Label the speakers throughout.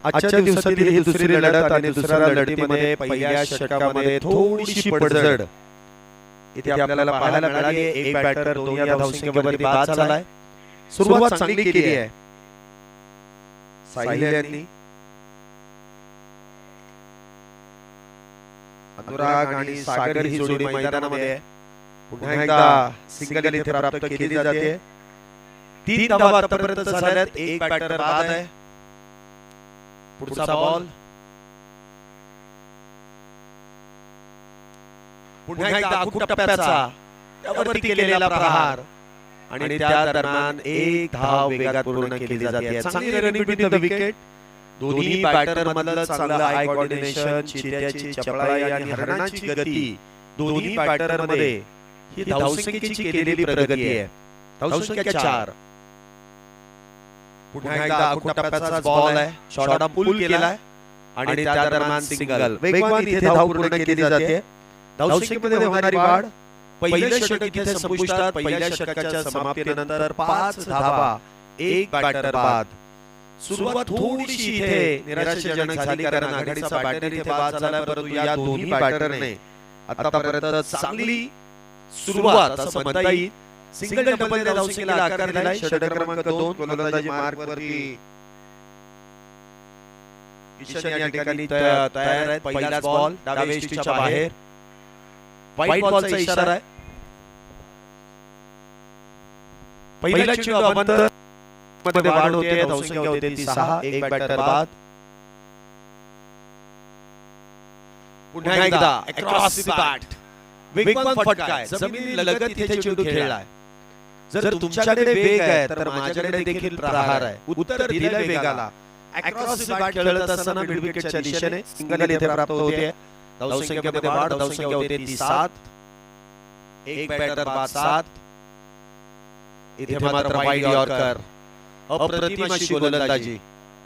Speaker 1: आजच्या दिवसातील ही दुसरी लढत आणि दुसऱ्या लढतीमध्ये पहिल्या षटकामध्ये थोडीशी पडझड इथे आपल्याला पाहायला मिळाली. एक बॅटर 2 या धावसंख्येवरती बाद झालाय. सुरुवात चांगली केली आहे साहिल यांनी. अनुराग आणि सागर ही जोडी मैदानामध्ये आहे. पुन्हा एकदा सिंगल इथे प्राप्त केली जाते. 3 धावा आतापर्यंत झाल्यात. एक बॅटर बाद आहे. पुढचा बॉल पुन्हा एकदा आखूड टप्प्याचा त्यावरती केलेला प्रहार आणि त्या दरम्यान एक धाव वेगात पूर्ण केली जाते. चांगली रनिंग विथ द विकेट. दोन्ही बॅटर मधलं चांगलं आय कोऑर्डिनेशन, चित्याची चपळाई आणि हरणाची गती दोन्ही बॅटर मध्ये ही धावसंख्येची केलेली प्रगती आहे. धावसंख्या 4. पुन्हा एकदा आखूड टप्प्याचा बॉल आहे. शॉर्ट पुल केलाय आणि त्या दरम्यान सिंगल. वेगवान इथे धाव पूर्ण केली जाते. धावसंख्येमध्ये होणारी वाढ. पहिलं षटक इथे संपुष्टात. पहिल्या षटकाच्या समाप्तीनंतर 5 धावा, एक बॅटर बाद. सुरुवात थोडीशी इथे निराशाजनक झाली कारण आघाडीचा बॅटर इथे बाद झाला. परंतु या दोन्ही बॅटरने आतापर्यंत चांगली सुरुवात असं म्हणता येईल. सिंगल डबल धावसंख्येला आकार दिलाय. षटक क्रमांक 2 गोलंदाजी मार्क वरती ईशान या ठिकाणी तयार आहेत. पहिलाच बॉल डाव्या यष्टीच्या बाहेर. वाईट बॉलचा इशारा आहे. पहिला चेंडू अवंतर मध्ये वाढ होते. धावसंख्या होते ती 6. एक बॅटर बाद. पुन्हा एकदा अक्रॉस द बॅट. वेगवान फटका आहे. जमीन लगत इथे चेंडू खेळलाय. जर तुमच्याकडे वेग आहे तर माझ्याकडे देखील प्रहार आहे. उत्तर दिलंय वेगाला. अक्रॉस द बॅट खेळत असताना मिड विकेटच्या दिशेने सिंगल इथे प्राप्त होते. धावसंख्येमध्ये वाढ. धावसंख्या होते ती 7. एक बॅटर बाद 7. इथे मात्र वाईड यॉर्कर. अप्रतिम अशी गोलंदाजी.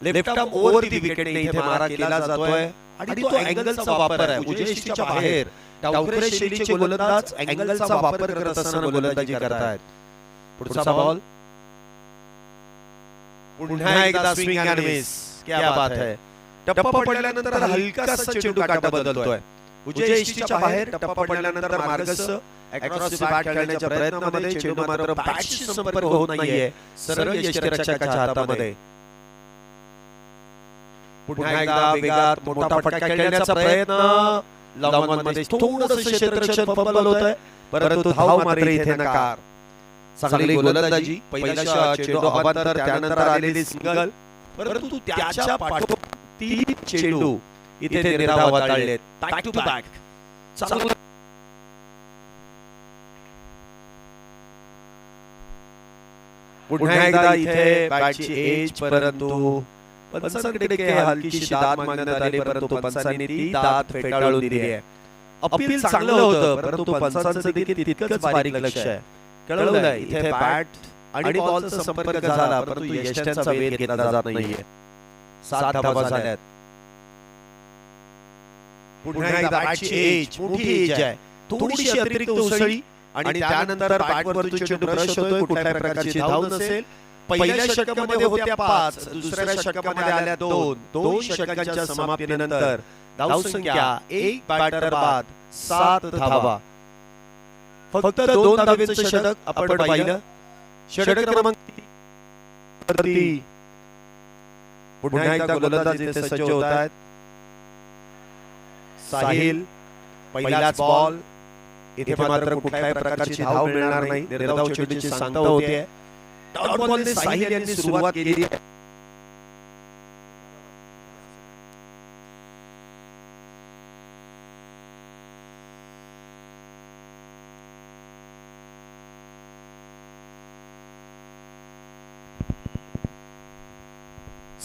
Speaker 1: लेफ्ट आर्म ओव्हर दी विकेटने इथे मारा केला जातोय आणि तो अँगलचा वापर आहे. उजव्या यष्टीच्या बाहेर डावखुरे शैलीचे गोलंदाज अँगलचा वापर करत असताना गोलंदाजी करतायत. पुढचा बॉल पुन्हा एकदा स्विंग अँड मिस. क्या बात है. टप्पा पडल्यानंतर हलकासा चेंडू काटा बदलतोय. उजव्या यष्टीच्या बाहेर टप्पा पडल्यानंतर मार्गस्थ अक्रॉस द बॅट खेळण्याच्या प्रयत्नामध्ये चेंडू मात्र बॅटशी संपर्क होत नाहीये. सरळ यष्टिरक्षकाच्या हातामध्ये. पुन्हा एकदा वेगात मोठा फटका खेळण्याचा प्रयत्न. लॉंगॉनमध्ये थोडंसं क्षेत्ररक्षण फंबल होतंय परंतु धाव मात्र इथे नकार. चांगली गोलंदाजी. पहिला चेंडू अवंतर त्यानंतर आलेली सिंगल परंतु त्याच्या पाठोपाठ 3 चेंडू इथे निर्धाव हाताळलेत. Back to back. पुन्हा एकदा इथे बॅटची एज परंतु पंचांकडे हलकीशी दाद मागण्यात आली परंतु पंचांनी ती दाद फेटाळून दिली आहे. अपील चांगलं होतं परंतु पंचांचं देखील तितकंच बारीक लक्ष आहे. कळवलंय इथे बॅट आणि बॉलचा संपर्क झाला परंतु यष्ट्यांचा वेध घेतला जात नाहीये. 7 धावा झाल्यात. पुन्हा एकदा बॅटची एज. मोठी एज आहे. थोडीशी अतिरिक्त उसळी आणि त्यानंतर बॅटवरती चेंडू ब्रश होतोय. कुठल्या प्रकारची धाव नसेल. पहिल्या षटकामध्ये होत्या 5. दुसऱ्या षटकामध्ये आल्या 2. 2 षटकांच्या समाप्तीनंतर धावसंख्या 1 बॅटर बाद 7 धावा. फक्त 2 धावेचं षटक आपण पाहिलं. षटक क्रमांक 3. पुन्हा एकदा गोलंदाज इथे सज्ज होत आहेत. साहिल. पहिलाच बॉल. इथे मात्र कुठल्याही प्रकारची धाव मिळणार नाही. निर्धाव चेंडूची सांगता होते. डॉट बॉलने साहिल यांनी सुरुवात केली आहे.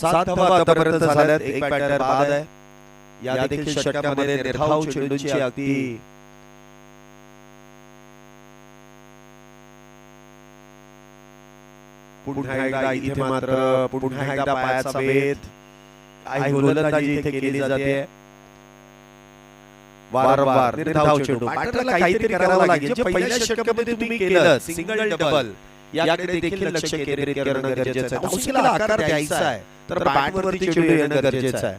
Speaker 1: सात धावा आतापर्यंत झाल्यात. एक बॅटर बाद आहे. या देखील षटकामध्ये निर्धाव चेंडूची अगदी पुन्हा एकदा इथे मात्र पुन्हा एकदा पायाचा वेध. काय गोलंदाजी इथे केली जाते. वारंवार निर्धाव चेंडू. बॅटरला काहीतरी करावं लागेल. जे पहिल्या षटकामध्ये तुम्ही केलं सिंगल डबल याकडे देखील लक्ष केंद्रित करणं गरजेचं आहे. धावसंख्येला आकार द्यायचा आहे तर बॅटवरती चेंडू येणं गरजेचं आहे.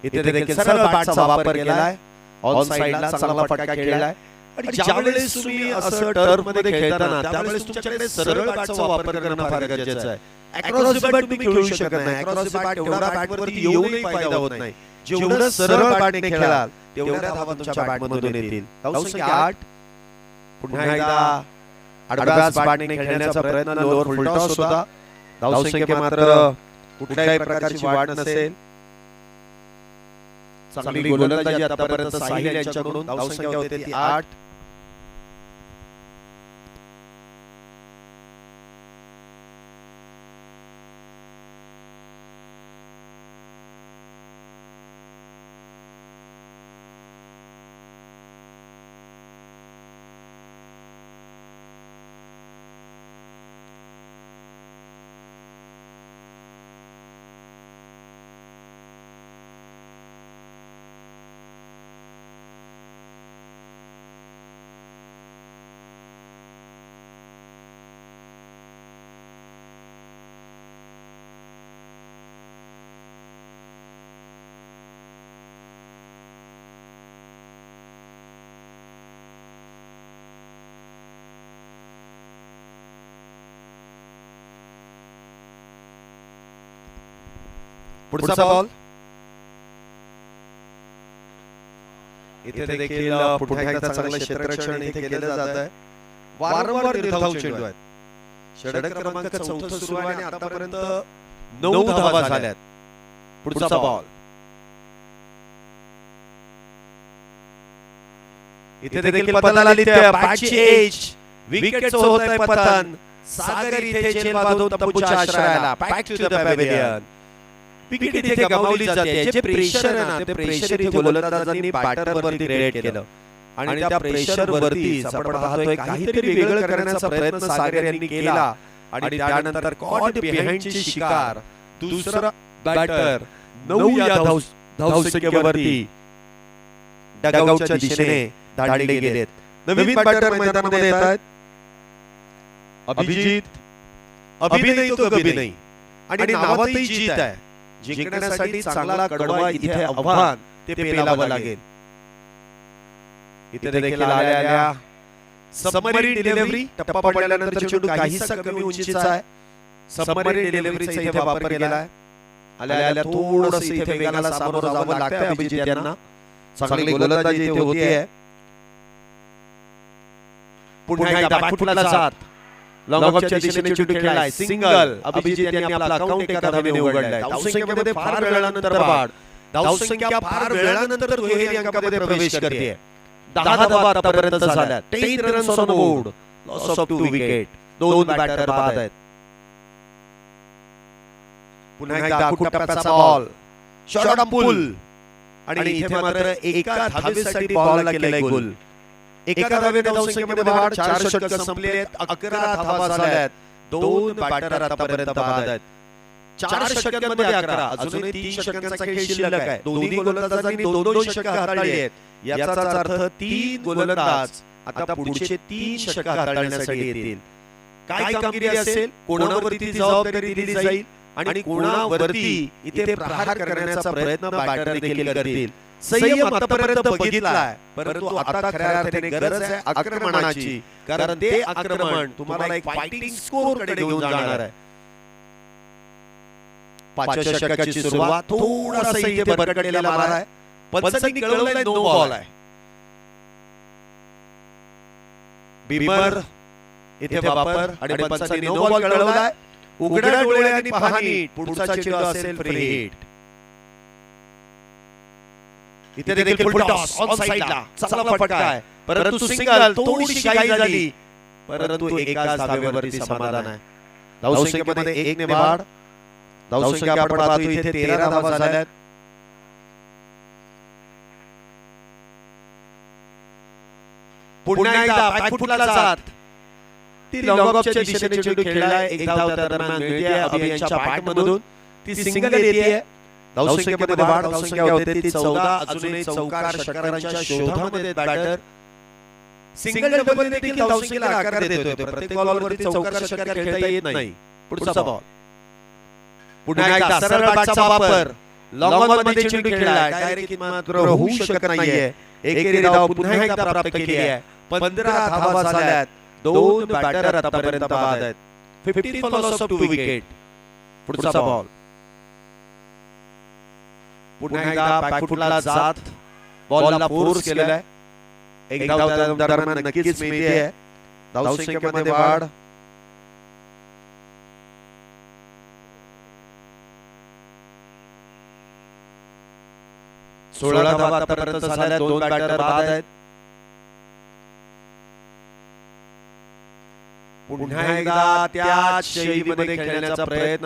Speaker 1: इथे देखील सरळ बॅटचा वापर केलाय, ऑन साइडला चांगला फटका खेळलाय. आणि ज्यावेळेस तुम्ही असं टर्फ मध्ये खेळताना त्यावेळेस तुमच्याकडे सरळ बॅटचा वापर करणं फार गरजेचं आहे. अक्रॉस द बॅट तुम्ही खेळू शकत नाही. अक्रॉस द बॅट एवढा बॅटवरती येऊनही फायदा होत नाही. जेवढं सरळ बॅटने खेळाल तेवढ्या धावा तुमच्या बॅटमधून येतील. धावसंख्या 8. पुन्हा एकदा आडव्याच बॅटने खेळण्याचा प्रयत्न, लोअर फुल टॉस होता. धावसंख्या मात्र कुठल्याही प्रकारची वाढ नसेल. चांगली गोलंदाजी आतापर्यंत साहिल यांच्याकडून. धावसंख्या होते ती 8. पुढचा बॉल. इथे देखील पुन्हा एकदा चांगलं क्षेत्ररक्षण इथे केलं जात आहे. वारंवार निर्धाव चेंडू आहेत. षटक क्रमांक 4 सुरू आहे आणि आतापर्यंत 9 धावा झाल्यात. पुढचा बॉल. इथे देखील पतन आली, बॅटची एज, विकेटचं होत आहे पतन. सागर इथे चेल बांधून तंबूच्या आश्रयाला, back to the pavilion. Wicket इथे गमावली जाते. जे प्रेशर आहे ना, ते प्रेशर इथे गोलंदाजांनी बॅटरवरती क्रिएट केलं आणि त्या प्रेशर वरती आपण पाहतोय काहीतरी वेगळं करण्याचा प्रयत्न सागर यांनी केला आणि त्यानंतर कॉट बिहाइंडची शिकार. दुसरा बॅटर 9 या धावसंख्येवरती डगआउटच्या दिशेने धाडले गेलेत. नवीन बॅटर मैदानामध्ये येतात. अभिजित, अभि नाही तो कभी नाही, आणि नावातही जीत आहे. जिंकण्यासाठी चांगला कडवा इथे आव्हान ते पेलावं लागेल. इथे देखील आल्या सबमरीन डिलिव्हरी. टप्पा पडल्यानंतर चेंडू काहीसा कमी उंचीचा आहे. सबमरीन डिलिव्हरीचा इथे वापर केलाय. आल्या थोडंसं इथे वेगाला सामोरं जावं लागतंय अभिजित यांना. चांगली गोलंदाजी इथे होतीये. पुन्हा एकदा बॅकफुटला जात लॉंगऑफच्या दिशेने चेंडू खेळलाय. सिंगल. अभिजित यांनी आपला अकाउंट एका धावेने उघडलाय. धावसंख्येमध्ये फार वेळानंतर वाढ. धावसंख्या फार वेळानंतर दुहेरी अंकामध्ये प्रवेश करते. 10 धावा आतापर्यंत झाल्या. 10 runs on board. Loss of 2 wicket. 2 batter बाद आहेत. पुन्हा एकदा टप्प्याचा बॉल. शॉर्ट ऑन पुल आणि इथे मात्र एका धावेसाठी बॉलला केलाय गोल. एका धावेने धावसंख्येमध्ये वाढ. 4 षटकं संपलेत. 11 धावा झाल्यात. 2 बॅटर आतापर्यंत बाद आहेत. 4 षटकांमध्ये 11. अजूनही 3 षटकांचा खेळ शिल्लक आहे. दोन्ही गोलंदाजांनी 2-2 षटकं हाताळली आहेत. याचाच अर्थ 3 गोलंदाज आता पुढचे 3 षटकं हाताळण्यासाठी येतील. काय कामगिरी असेल, कोणावरती जबाबदारी दिली जाईल आणि कोणावरती इथे प्रहार करण्याचा प्रयत्न बॅटर देखील करतील. संयम आतापर्यंत बघितलाय, परंतु आता खऱ्या अर्थाने गरज आहे आक्रमणाची, कारण ते आक्रमण तुम्हाला एक फायटिंग स्कोर कडे घेऊन जाणार आहे. 5व्या षटकाची सुरुवात. थोडासा इथे भरकटलेला मार आहे. पंचांनी कळवलंय नो बॉल आहे. बिमर इथे वापर आणि पंचांनी नो बॉल कळवलाय. उघड्या डोळ्यांनी पहा नीट, पुढचा चेंडू असेल फ्री हिट. इथे देखील फुल टॉस ऑन साइडला. चांगला फटका आहे, परंतु सिंगल. थोडीशी घाई झाली, परंतु एकाच धावेवरती समाधान आहे. धावसंख्येमध्ये 1 ने वाढ. धावसंख्या आपण पाहतो इथे 13 धावा झाल्यात. पुन्हा एकदा बॅकफुटला जात ती लॉंगऑफच्या दिशेने चेंडू खेळलाय. एक धाव त्या दरम्यान मिळते अभियांच्या बॅटमधून. ती सिंगल येते. धावसंख्येमध्ये वाढ. धावसंख्या होते ती 14. अजूनही चौकार षटकारांच्या शोधामध्ये बॅटर. सिंगल डबल देखील धावसंख्येला आकार देतोय. प्रत्येक बॉलवरती चौकार षटकार खेळता येत नाही. पुढचा बॉल पुन्हा एकदा सरळ बॅटचा वापर. लॉंग ऑन मध्ये चेंडू खेळलाय. डायरेक्ट मात्र होऊ शकत नाहीये. एकेरी धाव पुन्हा एकदा प्राप्त केली आहे. 15 धावा झाल्यात. 2 बॅटर आतापर्यंत बाद आहेत. 15 फॉर लॉस ऑफ 2 विकेट. पुढचा बॉल पुन्हा एकदा बॅकफुटला जात बॉलला फोर्स केलाय. एक धाव त्या दरम्यान नक्कीच मिळते. धावसंख्येमध्ये वाढ. सोळा धावा आतापर्यंत झाल्या. 2 बॅटर बाद आहेत. पुन्हा एकदा त्याच शैलीमध्ये खेळण्याचा प्रयत्न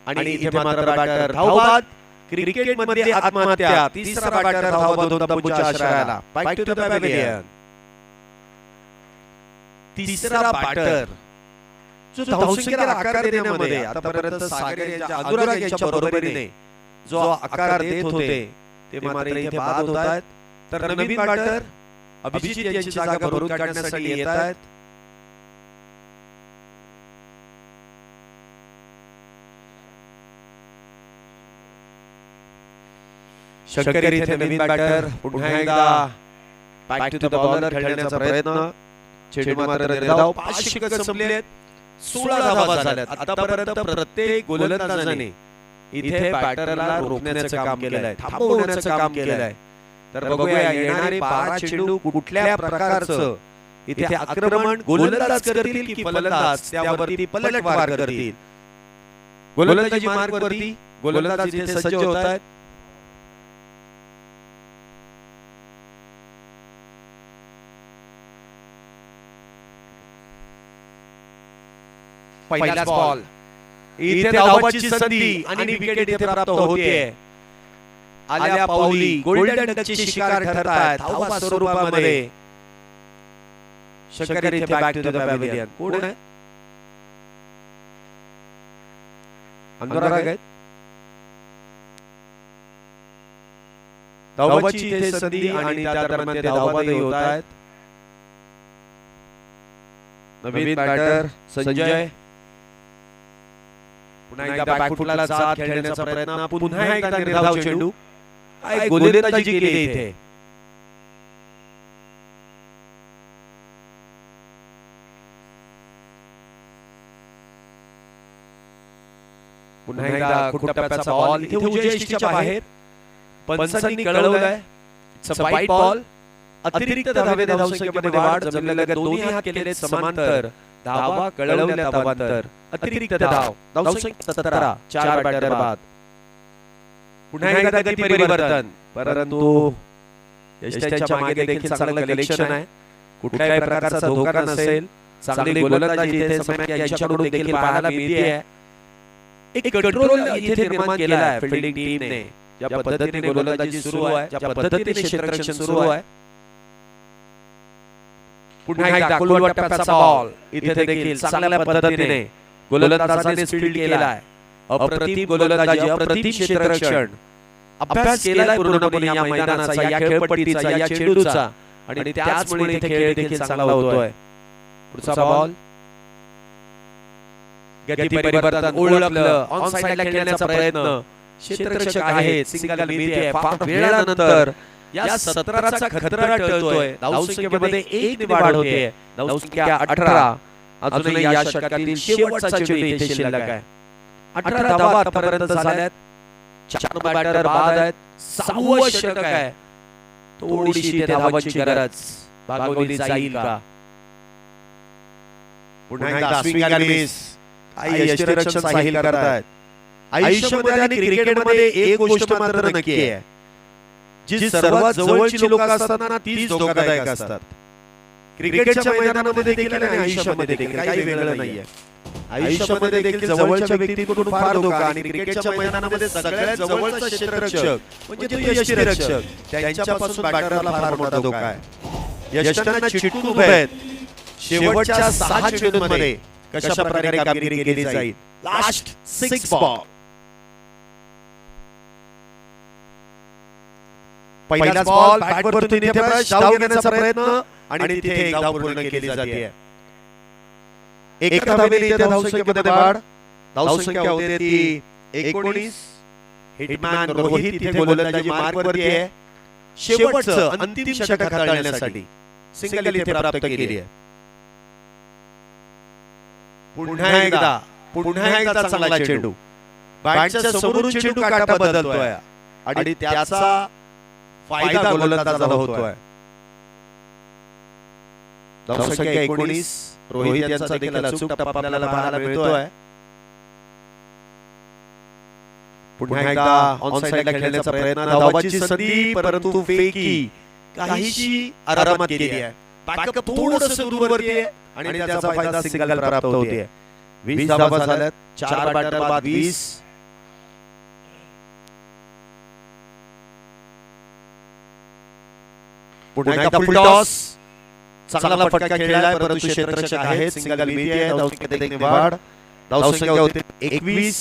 Speaker 1: आणि इथे मात्र बॅटर धावबाद. क्रिकेट मध्ये आत्महत्या. तिसरा बॅटर धावबाद होऊन तंबूच्या आश्रयाला. Back to the pavilion. तिसरा बॅटर जो धावसंख्येला आकार देण्यामध्ये आतापर्यंत सागर यांच्या अनुराग यांच्या बरोबरीने जो आकार देत होते ते मात्र इथे बाद होत आहेत. तर नवीन बॅटर अभिजित यांची जागा भरून काढण्यासाठी येत आहेत. शंकर इथे नवीन बॅटर. पुन्हा एकदा बॅक टू द बॉलर खेळण्याचा प्रयत्न. चेंडू मात्र निर्धाव. 5 षटकं संपलेत. 16 धावा झाल्यात. आतापर्यंत प्रत्येक गोलंदाजाने इथे बॅटरला रोखण्याचं काम केलंय. थांबवण्याचं काम केलंय. तर बघूया येणारे 12 चेंडू कुठल्या प्रकारचं इथे आक्रमण गोलंदाज करतील की फलंदाज त्यावरती पलटवार करतील. गोलंदाजी मार्गवरती गोलंदाज इथे सज्ज होत आहेत. पहिलाच बॉल. इथे धावाची संधी आणि विकेट इथे प्राप्त होतेय. आल्या पावली गोल्डन डकची शिकार ठरतायत धावा स्वरूपामध्ये. शंकर इथे बॅक टू द पॅव्हिलियन. कोण आहे? अनुराग आहेत. धावाची इथे संधी आणि त्या दरम्यान ते धावाही होत आहेत. नवीन बॅटर संजय. पुन्हा एकदा बॅकफुटला जात खेळण्याचा प्रयत्न. पुन्हा एकदा निर्धाव चेंडू. काय गोलंदाजी केली इथे. पुन्हा एकदा कुटप्प्याचा बॉल. इथे उजव्या यष्टीच्या बाहेर पंचांनी कळवलंय इट्स अ वाईड बॉल. अतिरिक्त धावे धावसंख्येमध्ये वाढ. जमलेल्या दोन्ही हात केले समांतर. धावा कळवल्या धावांतर. अतिरिक्त धाव. धावसंख्या 17. 4 बॅटर बाद. पुन्हा एकदा गती परिवर्तन. परंतु यष्टीच्या मागे देखील चांगलं कलेक्शन आहे. कुठल्याही प्रकारचा धोका नसेल. चांगली गोलंदाजी इथे सम्यक यांच्याकडून देखील पाहायला मिळते. एक कंट्रोल इथे निर्माण केला आहे फील्डिंग टीमने. ज्या पद्धतीने गोलंदाजी सुरू आहे, ज्या पद्धतीने क्षेत्ररक्षण सुरू आहे. पुन्हा एकदा गोलवट्ट्याचा बॉल. इथे देखील चांगल्या पद्धतीने गोलंदाजाने फील्ड केलाय. अप्रतिम गोलंदाजी, अप्रतिम क्षेत्ररक्षण. अभ्यास केलाय पूर्णपणे या मैदानाचा, या खेळपट्टीचा, या चेंडूचा आणि त्याचमुळे इथे खेळ देखील चांगला होतोय. पुढचा बॉल. गती परिवर्तन ओळखलं. ऑन साइडला खेळण्याचा प्रयत्न. क्षेत्ररक्षक आहेत. सिंगल मिळते. फार वेळानंतर या 17चा खतरा टळतोय. धावसंख्येमध्ये 1 ने वाढ होते. धावसंख्या 18. अजूनही या षटकातील शेवटचा चेंडू इथे शिल्लक आहे. 18 धावा आतापर्यंत झाल्यात. 4 बॅटर बाद आहेत. 6वं षटक आहे. थोडीशी इथे धावांची गरज भागवली जाईल का? पुन्हा एकदा स्विंग आणि मिस. यष्टीरक्षण साहिल करतायत. आयुष्यामध्ये आणि क्रिकेटमध्ये एक गोष्ट मात्र नक्की आहे, जी सर्वात जवळची लोक असतात ना तीच धोकादायक असतात. क्रिकेटच्या मैदानामध्ये देखील आणि आयुष्यामध्ये देखील काही वेगळं नाहीये. आयुष्यामध्ये देखील जवळच्या व्यक्तीकडून फार धोका आणि क्रिकेटच्या मैदानामध्ये सगळ्यात जवळचा क्षेत्ररक्षक म्हणजे तो यष्टीरक्षक, त्यांच्यापासून बॅटरला फार मोठा धोका आहे. यष्टांना चिटकून उभे आहेत. शेवटच्या 6 चेंडूंमध्ये कशा प्रकारे कामगिरी केली जाईल. Last 6 ball. पहिलाच बॉल बॅटवरतून इथे ब्रश धाव घेण्याचा प्रयत्न आणि तिथे एक धाव पूर्ण केली जाते. एका धावेने इथे धावसंख्येमध्ये वाढ. धावसंख्या होते ती 19. हिटमॅन रोहित इथे गोलंदाजी मार्कवरती आहे. शेवटचं अंतिम षटक हाताळण्यासाठी सिंगल इथे प्राप्त केली आहे. पुन्हा एकदा चांगला चेंडू. बॅटच्या समोरून चेंडू काटा बदलतोय आणि त्याचा फायदा गोलंदाजाला होतोय. धावसंख्या 19. रोहित यांचा देखील अचूक टप्पा आपल्याला पाहायला मिळतोय. पुन्हा एकदा ऑन साइडला खेळण्याचा प्रयत्न. धावाची संधी परंतु फेकी काहीशी आरामात केली आहे. बॅकअप थोडंसं दूरवरती आहे आणि त्याचा फायदा सिंगल प्राप्त होते. 20 धावा झाल्यात. 4 बॅटर बाद 20. पुन्हा एकदा फुल टॉस. चांगला फटका खेळलाय परंतु क्षेत्ररक्षक आहेत. सिंगल मिळते. धावसंख्येत वाढ. धावसंख्या होते 21.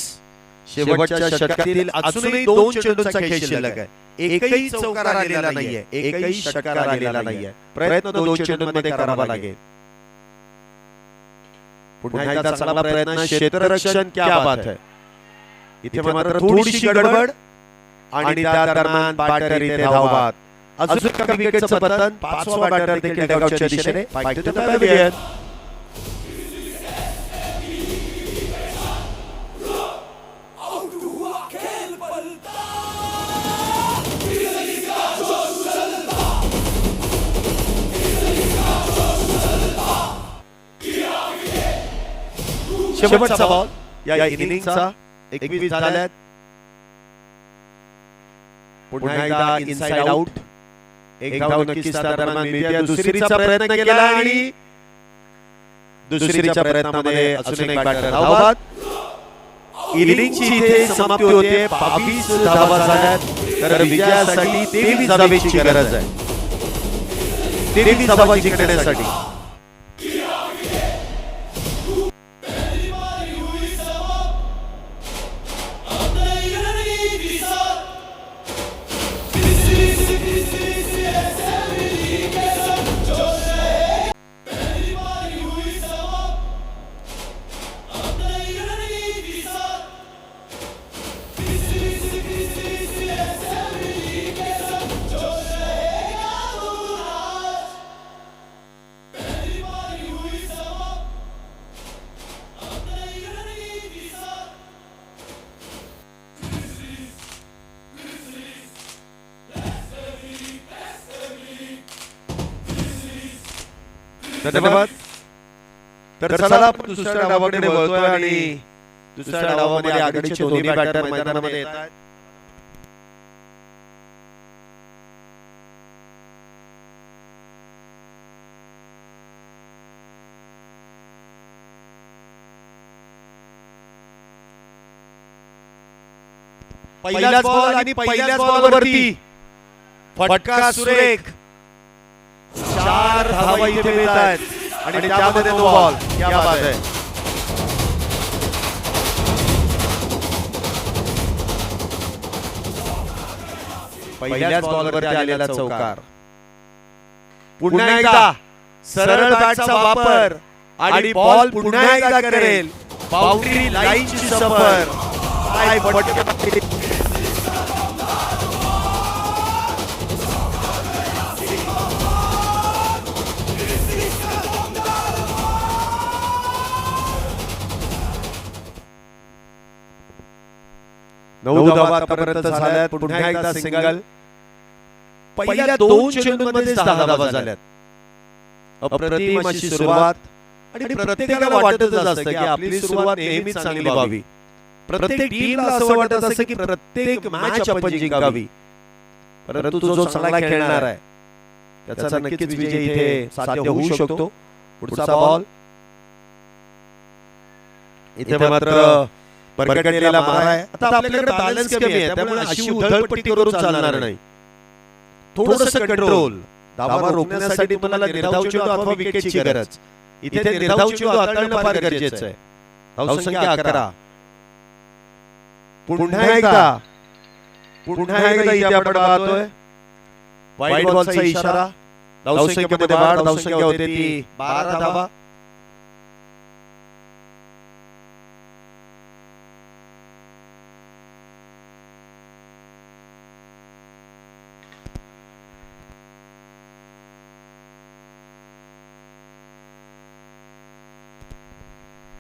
Speaker 1: शेवटच्या षटकातील अजूनही 2 चेंडूंचा खेळ शिल्लक आहे. एकही चौकार आलेला नाहीये. एकही षटकार आलेला नाहीये. प्रयत्न 2 चेंडूंमध्ये करावा लागेल. पुन्हा एकदा चांगला प्रयत्न. क्षेत्ररक्षण क्या बात है. इथे मात्र थोडीशी गडबड आणि त्या दरम्यान बॅटर इथे धावबाद. अजून एका विकेटचं पतन. 5वा बॅटर देखील डगआउटच्या दिशेने. Fight to the pavilion. शेवटचा बॉल या इनिंगचा. 21 झाल्यात. पुन्हा एकदा इनसाइड आउट. एक धाव नक्कीच त्या दरम्यान मिळते. दुसरीचा प्रयत्न केला आणि दुसरीच्या प्रयत्नामध्ये अजून एक बॅटर धावबाद. इनिंगची इथे समाप्ती होते. 22 धावा झाल्यात. तर विजयासाठी 23 धावेची गरज आहे. 23 धावा जिंकण्यासाठी. धन्यवाद. तर चला आपण दुसऱ्या डावाकडे वळतोय आणि दुसऱ्या डावामध्ये आघाडीचे दोन्ही बॅटर मैदानामध्ये येतात. पहिलाच बॉल आणि पहिल्याच बॉलवरती फटका सुरेख. 4 धावा इथे मिळतात आणि त्यामध्ये 2 बॉल. क्या बात है. पहिल्याच बॉलवरती आलेला चौकार. पुन्हा एकदा सरळ बॅटचा वापर आणि बॉल पुन्हा एकदा करेल. बाउंड्री लाईनची सफर. काय फटका. नऊ धावा आतापर्यंत झाल्यात. पुन्हा एकदा सिंगल. पहिल्या 2 चेंडूंमध्ये 10 धावा झाल्यात. अप्रतिम अशी सुरुवात आणि प्रत्येकाला वाटतच असतं की आपली सुरुवात नेहमीच चांगली व्हावी. प्रत्येक टीमला असं वाटत असतं की प्रत्येक मॅच आपण जिंकावी. परंतु जो चांगला खेळणार आहे त्याचा नक्कीच विजय इथे साध्य होऊ शकतो. पुढचा बॉल. इथे मात्र परगडलेला मारा आहे. आता आपल्याकडे बॅलन्स कमी आहे त्यामुळे अशी उधळपट्टी करून चालणार नाही. थोडंसं कंट्रोल. धावा रोखण्यासाठी तुम्हाला निर्धाव चेंडू अथवा विकेटची गरज. इथे निर्धाव चेंडू हाताळणं फार गरजेचं आहे. धावसंख्या 11. पुन्हा एकदा इथे आपण पाहतोय वाईड बॉलचा इशारा. धावसंख्येमध्ये वाढ. धावसंख्या होते ती 12 धावा.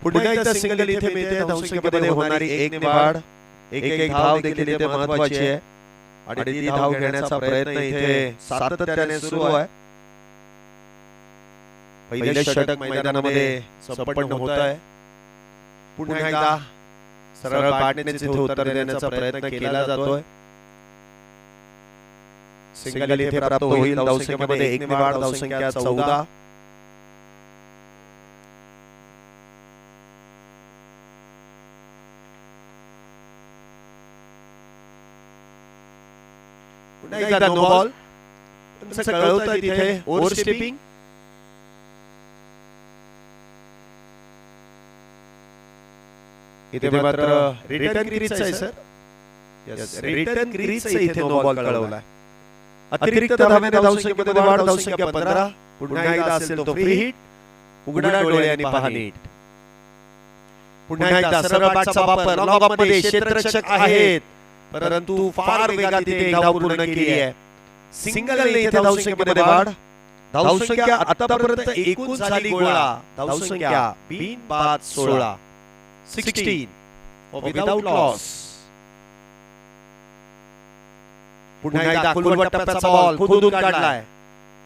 Speaker 1: पुन्हा एकदा सिंगल इथे मिळते. धावसंख्येमध्ये होणारी एक वाढ. एक धाव देखील इथे महत्त्वाची आहे आणि ती धाव घेण्याचा प्रयत्न इथे सातत्याने सुरू आहे. पहिले षटक मैदानामध्ये संपन्न होत आहे. पुन्हा एकदा सरळ बॅटने तिथे उत्तर देण्याचा प्रयत्न केला जातोय. सिंगल इथे प्राप्त होईल. धावसंख्येमध्ये एक वाढ. धावसंख्या 14. एकदा नो बॉल. कळवतंय तिथे ओव्हर स्टेपिंग. इथे मात्र रिटर्न क्रीज आहे सर. यस, रिटर्न क्रीज इथे नो बॉल कळवलाय. अतिरिक्त धावेने धावसंख्येमध्ये वाढ. धावसंख्या 15. पुन्हा एकदा असेल तो फ्री हिट. उघड्या डोळ्यांनी पहा नीट. पुन्हा एकदा सरळ बॅटचा वापर. लॉंग मध्ये क्षेत्ररक्षक आहेत परंतु फार वेगात इथे एक धाव पूर्ण केली आहे. सिंगल इथे धावसंख्येमध्ये वाढ. धावसंख्या आतापर्यंत एकूण झाली 16. धावसंख्या 3-5-16. 16 विदाउट लॉस. पुन्हा एकदा खुलवट टप्प्याचा बॉल खोदून काढलाय.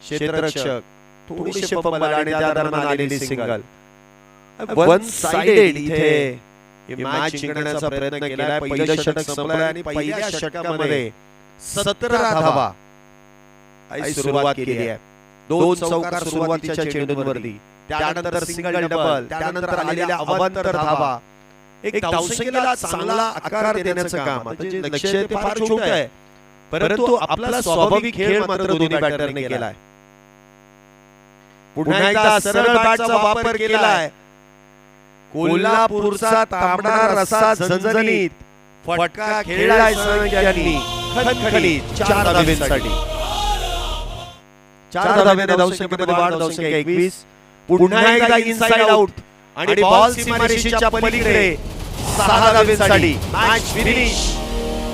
Speaker 1: क्षेत्ररक्षक थोडीशी फंबल आणि त्या दरम्यान आलेली सिंगल. वन साइडेड इथे मॅच जिंकण्याचा प्रयत्न केलाय. पहिलं षटक संपलंय आणि पहिल्या षटकामध्ये 17 धावा सुरुवात केली आहे. 2 चौकार सुरुवातीच्या चेंडूंवरती. त्यानंतर सिंगल डबल. त्यानंतर आलेल्या अवांतर धावा. एक धावसंख्येला चांगला आकार देण्याचं काम. म्हणजे लक्ष्य ते फार छोटं आहे परंतु आपला स्वाभाविक खेळ मात्र दोन्ही बॅटरने केलाय. पुन्हा एकदा सरळ बॅटचा वापर केलाय. कोल्हापूरचा तांबडा रस्सा झणझणीत फटका खेळलाय संघांनी खणखणीत 4 धावेसाठी. 4 धावेने धावसंख्येमध्ये वाढ. धावसंख्या 21. पुन्हा एकदा इनसाइड आउट आणि बॉल सीमारेषेच्या पलीकडे 6 धावेसाठी. Match finish.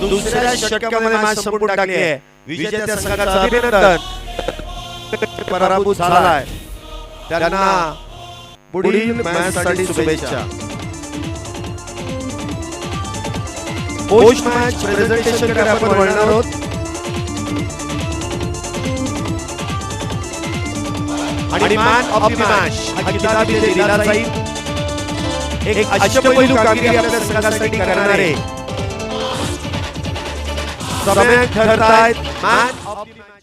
Speaker 1: दुसऱ्या षटकामध्ये मॅच संपून टाकली आहे. विजेत्या संघाचं अभिनंदन. पराभूत झालाय त्यांना पुढील मॅचसाठी शुभेच्छा. पोस्ट मॅच प्रेझेंटेशन कडे आपण वळणार आहोत. आणि मॅन ऑफ द मॅच हा किताब इथे दिला जाईल. एक अष्टपैलू कामगिरी आपल्या संघासाठी करणारे समय ठरतायत मॅन ऑफ द मॅच.